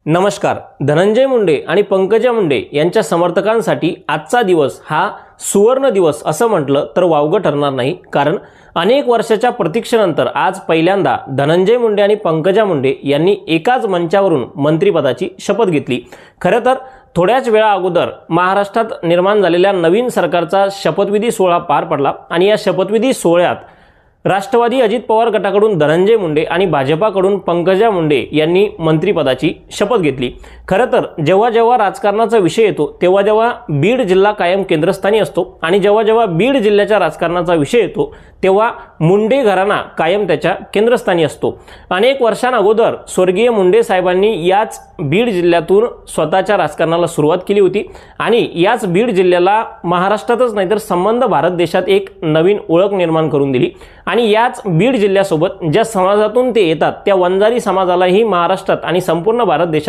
नमस्कार. धनंजय मुंडे आणि पंकजा मुंडे यांच्या समर्थकांसाठी आजचा दिवस हा सुवर्ण दिवस असं म्हटलं तर वावगं ठरणार नाही. कारण अनेक वर्षाच्या प्रतीक्षेनंतर आज पहिल्यांदा धनंजय मुंडे आणि पंकजा मुंडे यांनी एकाच मंचावरून मंत्रिपदाची शपथ घेतली. खरं तर थोड्याच वेळा अगोदर महाराष्ट्रात निर्माण झालेल्या नवीन सरकारचा शपथविधी सोहळा पार पडला आणि या शपथविधी सोहळ्यात राष्ट्रवादी अजित पवार गटाकडून धनंजय मुंडे आणि भाजपाकडून पंकजा मुंडे यांनी मंत्रिपदाची शपथ घेतली. खरं तर जेव्हा जेव्हा राजकारणाचा विषय येतो तेव्हा जेव्हा बीड जिल्हा कायम केंद्रस्थानी असतो आणि जेव्हा जेव्हा बीड जिल्ह्याच्या राजकारणाचा विषय येतो तेव्हा मुंडे घराणा कायम त्याच्या केंद्रस्थानी असतो. अनेक वर्षांअगोदर स्वर्गीय मुंडे साहेबांनी याच बीड जिल्ह्यातून स्वतःच्या राजकारणाला सुरुवात केली होती आणि याच बीड जिल्ह्याला महाराष्ट्रातच नाही तर संबंध भारत देशात एक नवीन ओळख निर्माण करून दिली. आणि याच बीड जिल्ह्यासोबत ज्या समाजातून ते येतात त्या वंजारी समाजालाही महाराष्ट्रात आणि संपूर्ण भारत देशात